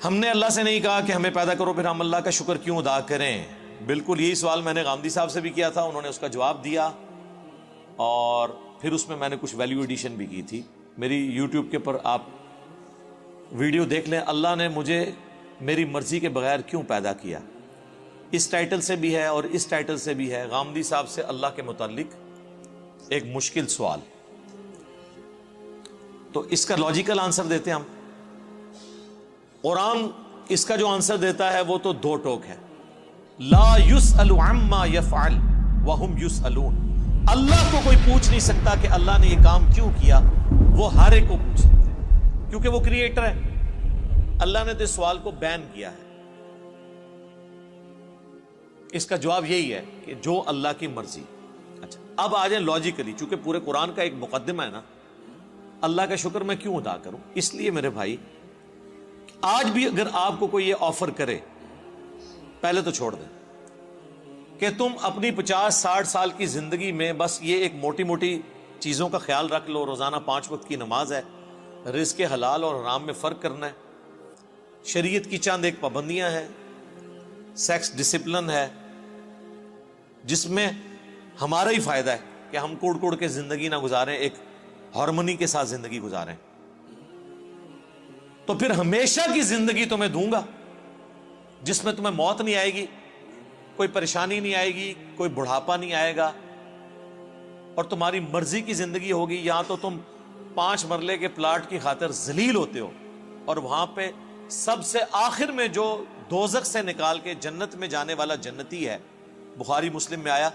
ہم نے اللہ سے نہیں کہا کہ ہمیں پیدا کرو پھر ہم اللہ کا شکر کیوں ادا کریں. بالکل یہی سوال میں نے غامدی صاحب سے بھی کیا تھا, انہوں نے اس کا جواب دیا, اور پھر اس میں میں نے کچھ ویلیو ایڈیشن بھی کی تھی. میری یوٹیوب کے پر آپ ویڈیو دیکھ لیں, اللہ نے مجھے میری مرضی کے بغیر کیوں پیدا کیا. اس ٹائٹل سے بھی ہے اور اس ٹائٹل سے بھی ہے, غامدی صاحب سے اللہ کے متعلق ایک مشکل سوال. تو اس کا لاجیکل آنسر دیتے ہیں ہم. قرآن اس کا جو آنسر دیتا ہے وہ تو دو ٹوک ہے. لا یسأل عما یفعل وہم یسألون. اللہ کو کوئی پوچھ نہیں سکتا کہ اللہ نے یہ کام کیوں کیا, وہ ہر ایک کو پوچھ سکتے ہیں کیونکہ وہ کریٹر ہے. اللہ نے تو اس سوال کو بین کیا ہے. اس کا جواب یہی ہے کہ جو اللہ کی مرضی. اچھا اب آ جائیں لاجیکلی, چونکہ پورے قرآن کا ایک مقدمہ ہے نا, اللہ کا شکر میں کیوں ادا کروں. اس لیے میرے بھائی, آج بھی اگر آپ کو کوئی یہ آفر کرے, پہلے تو چھوڑ دیں کہ تم اپنی 50-60 سال کی زندگی میں بس یہ ایک موٹی موٹی چیزوں کا خیال رکھ لو, روزانہ 5 وقت کی نماز ہے, رزق حلال اور حرام میں فرق کرنا ہے, شریعت کی چند ایک پابندیاں ہیں, سیکس ڈسپلن ہے جس میں ہمارا ہی فائدہ ہے کہ ہم کوڑ کوڑ کے زندگی نہ گزاریں, ایک ہارمونی کے ساتھ زندگی گزاریں. تو پھر ہمیشہ کی زندگی تمہیں دوں گا جس میں تمہیں موت نہیں آئے گی, کوئی پریشانی نہیں آئے گی, کوئی بڑھاپا نہیں آئے گا, اور تمہاری مرضی کی زندگی ہوگی. یہاں تو تم 5 مرلے کے پلاٹ کی خاطر ذلیل ہوتے ہو, اور وہاں پہ سب سے آخر میں جو دوزخ سے نکال کے جنت میں جانے والا جنتی ہے, بخاری مسلم میں آیا,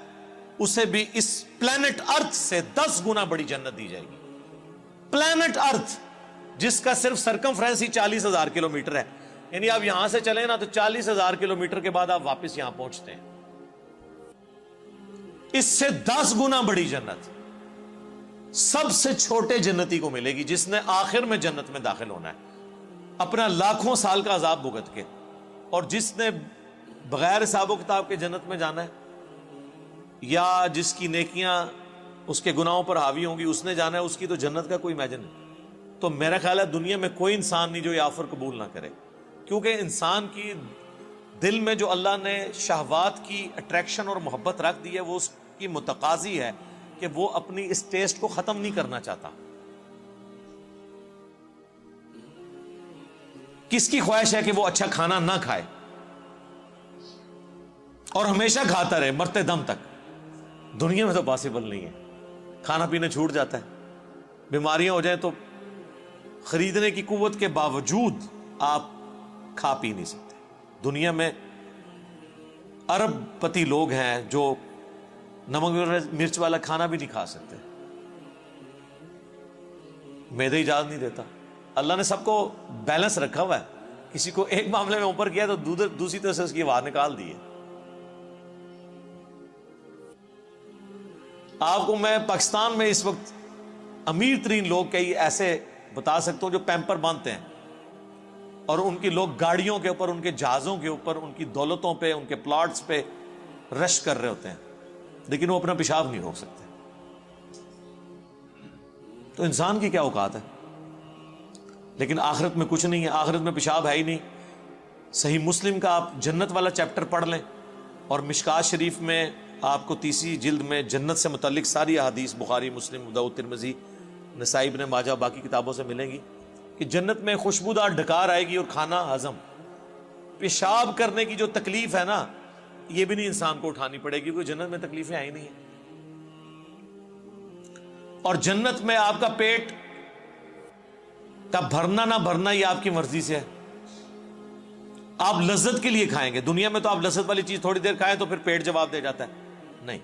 اسے بھی اس پلانٹ ارتھ سے 10 گنا بڑی جنت دی جائے گی. پلانٹ ارتھ جس کا صرف سرکمفرنس ہی 40,000 کلومیٹر ہے, یعنی آپ یہاں سے چلیں نا تو 40,000 کلومیٹر کے بعد آپ واپس یہاں پہنچتے ہیں. اس سے 10 گنا بڑی جنت سب سے چھوٹے جنتی کو ملے گی جس نے آخر میں جنت میں داخل ہونا ہے اپنا لاکھوں سال کا عذاب بھگت کے, اور جس نے بغیر حساب و کتاب کے جنت میں جانا ہے, یا جس کی نیکیاں اس کے گناہوں پر حاوی ہوں گی, اس نے جانا ہے, اس کی تو جنت کا کوئی امیجن نہیں. تو میرا خیال ہے دنیا میں کوئی انسان نہیں جو یہ آفر قبول نہ کرے, کیونکہ انسان کی دل میں جو اللہ نے شہوات کی اٹریکشن اور محبت رکھ دی ہے وہ اس کی متقاضی ہے کہ وہ اپنی اس ٹیسٹ کو ختم نہیں کرنا چاہتا. کس کی خواہش ہے کہ وہ اچھا کھانا نہ کھائے اور ہمیشہ کھاتا رہے مرتے دم تک؟ دنیا میں تو پاسبل نہیں ہے. کھانا پینا چھوٹ جاتا ہے, بیماریاں ہو جائیں تو خریدنے کی قوت کے باوجود آپ کھا پی نہیں سکتے. دنیا میں ارب پتی لوگ ہیں جو نمک مرچ والا کھانا بھی نہیں کھا سکتے, معدہ اجازت نہیں دیتا. اللہ نے سب کو بیلنس رکھا ہوا ہے, کسی کو ایک معاملے میں اوپر کیا تو دوسری طرف سے اس کی آواز نکال دی ہے. آپ کو میں پاکستان میں اس وقت امیر ترین لوگ کئی ایسے بتا سکتا ہوں جو پیمپر باندھتے ہیں, اور ان کی لوگ گاڑیوں کے اوپر, ان کے جہازوں کے اوپر, ان کی دولتوں پہ, ان کے پلاٹس پہ رش کر رہے ہوتے ہیں, لیکن وہ اپنا پیشاب نہیں روک سکتے. تو انسان کی کیا اوقات ہے؟ لیکن آخرت میں کچھ نہیں ہے, آخرت میں پیشاب ہے ہی نہیں. صحیح مسلم کا آپ جنت والا چیپٹر پڑھ لیں, اور مشکات شریف میں آپ کو 30 جلد میں جنت سے متعلق ساری احادیث بخاری, مسلم, ابو داؤد, ترمذی, نسائی, ابن ماجہ, باقی کتابوں سے ملیں گی کہ جنت میں خوشبودار ڈکار آئے گی اور کھانا ہضم. پیشاب کرنے کی جو تکلیف ہے نا, یہ بھی نہیں انسان کو اٹھانی پڑے گی, کیونکہ جنت میں تکلیفیں آئی نہیں ہیں. اور جنت میں آپ کا پیٹ کا بھرنا نہ بھرنا یہ آپ کی مرضی سے ہے. آپ لذت کے لیے کھائیں گے. دنیا میں تو آپ لذت والی چیز تھوڑی دیر کھائیں تو پھر پیٹ جواب دے جاتا ہے. نہیں,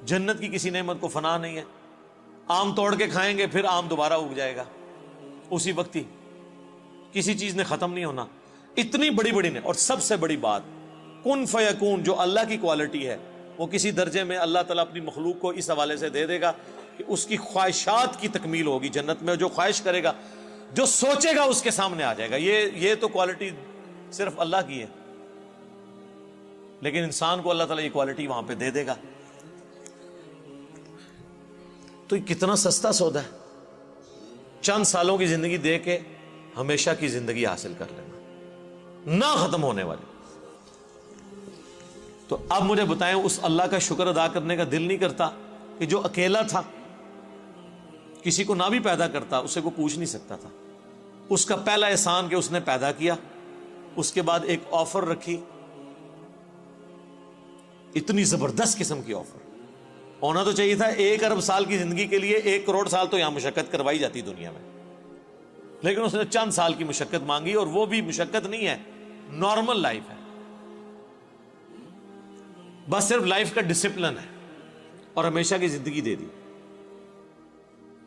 جنت کی کسی نعمت کو فنا نہیں ہے. آم توڑ کے کھائیں گے پھر آم دوبارہ اگ جائے گا اسی وقت ہی, کسی چیز نے ختم نہیں ہونا. اتنی بڑی بڑی نے, اور سب سے بڑی بات کن فیکون جو اللہ کی کوالٹی ہے وہ کسی درجے میں اللہ تعالیٰ اپنی مخلوق کو اس حوالے سے دے دے گا کہ اس کی خواہشات کی تکمیل ہوگی جنت میں. جو خواہش کرے گا, جو سوچے گا اس کے سامنے آ جائے گا. یہ تو کوالٹی صرف اللہ کی ہے, لیکن انسان کو اللہ تعالیٰ یہ کوالٹی وہاں پہ دے دے گا. تو یہ کتنا سستا سودا ہے, چند سالوں کی زندگی دے کے ہمیشہ کی زندگی حاصل کر لینا. نہ ختم ہونے والی. تو اب مجھے بتائیں اس اللہ کا شکر ادا کرنے کا دل نہیں کرتا کہ جو اکیلا تھا, کسی کو نہ بھی پیدا کرتا, اسے کو پوچھ نہیں سکتا تھا, اس کا پہلا احسان کہ اس نے پیدا کیا, اس کے بعد ایک آفر رکھی, اتنی زبردست قسم کی آفر. ہونا تو چاہیے تھا 1 ارب سال کی زندگی کے لیے 1 کروڑ سال تو یہاں مشقت کروائی جاتی دنیا میں, لیکن اس نے چند سال کی مشقت مانگی, اور وہ بھی مشقت نہیں ہے, نارمل لائف ہے, بس صرف لائف کا ڈسپلن ہے, اور ہمیشہ کی زندگی دے دی.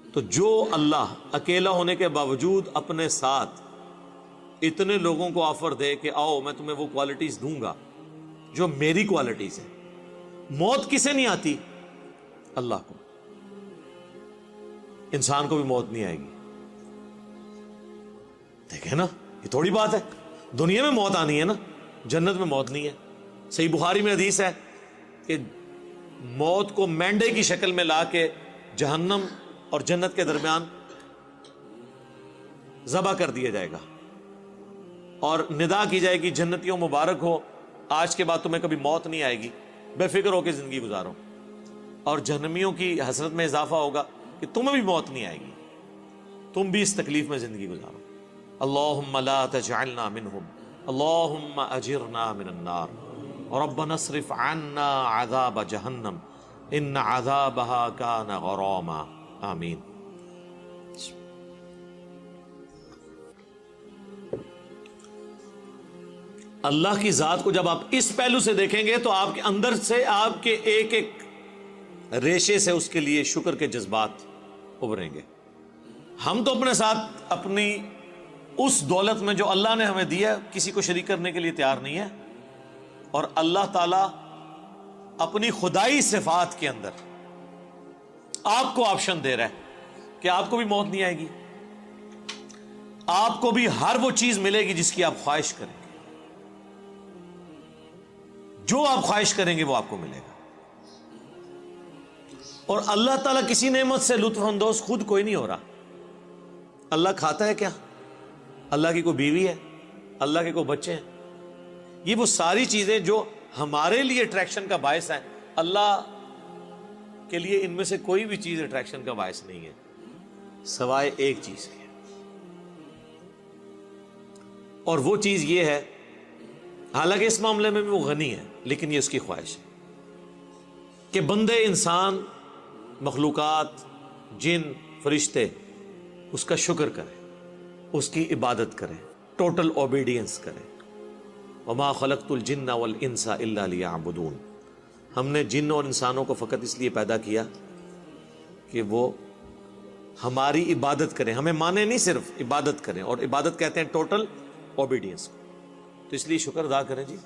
تو جو اللہ اکیلا ہونے کے باوجود اپنے ساتھ اتنے لوگوں کو آفر دے کہ آؤ میں تمہیں وہ کوالٹیز دوں گا جو میری کوالٹیز ہیں. موت کسے نہیں آتی؟ اللہ کو. انسان کو بھی موت نہیں آئے گی. دیکھیں نا, یہ تھوڑی بات ہے, دنیا میں موت آنی ہے نا, جنت میں موت نہیں ہے. صحیح بخاری میں حدیث ہے کہ موت کو مینڈے کی شکل میں لا کے جہنم اور جنت کے درمیان ذبح کر دیا جائے گا, اور ندا کی جائے گی جنتیوں مبارک ہو, آج کے بعد تمہیں کبھی موت نہیں آئے گی, بے فکر ہو کے زندگی گزارو. اور جہنمیوں کی حسرت میں اضافہ ہوگا کہ تمہیں بھی موت نہیں آئے گی, تم بھی اس تکلیف میں زندگی گزارو. اللہم لا تجعلنا منہم, اللہم اجرنا من النار, ربنا اصرف عنا عذاب جہنم ان عذابها کان غراما. آمین. اللہ کی ذات کو جب آپ اس پہلو سے دیکھیں گے تو آپ کے اندر سے, آپ کے ایک ایک ریشے سے اس کے لیے شکر کے جذبات ابھریں گے. ہم تو اپنے ساتھ اپنی اس دولت میں جو اللہ نے ہمیں دیا کسی کو شریک کرنے کے لیے تیار نہیں ہے, اور اللہ تعالی اپنی خدائی صفات کے اندر آپ کو آپشن دے رہا ہے کہ آپ کو بھی موت نہیں آئے گی, آپ کو بھی ہر وہ چیز ملے گی جس کی آپ خواہش کریں گے, جو آپ خواہش کریں گے وہ آپ کو ملے گا. اور اللہ تعالیٰ کسی نعمت سے لطف اندوز خود کوئی نہیں ہو رہا. اللہ کھاتا ہے کیا؟ اللہ کی کوئی بیوی ہے؟ اللہ کے کوئی بچے ہیں؟ یہ وہ ساری چیزیں جو ہمارے لیے اٹریکشن کا باعث ہیں, اللہ کے لیے ان میں سے کوئی بھی چیز اٹریکشن کا باعث نہیں ہے سوائے ایک چیز کے, اور وہ چیز یہ ہے, حالانکہ اس معاملے میں بھی وہ غنی ہے, لیکن یہ اس کی خواہش ہے کہ بندے, انسان, مخلوقات, جن, فرشتے اس کا شکر کریں, اس کی عبادت کریں, ٹوٹل اوبیڈینس کریں. وما خلقت الجن والانس الا لیعبدون. ہم نے جن اور انسانوں کو فقط اس لیے پیدا کیا کہ وہ ہماری عبادت کریں, ہمیں مانے نہیں, صرف عبادت کریں, اور عبادت کہتے ہیں ٹوٹل اوبیڈینس. تو اس لیے شکر ادا کریں جی.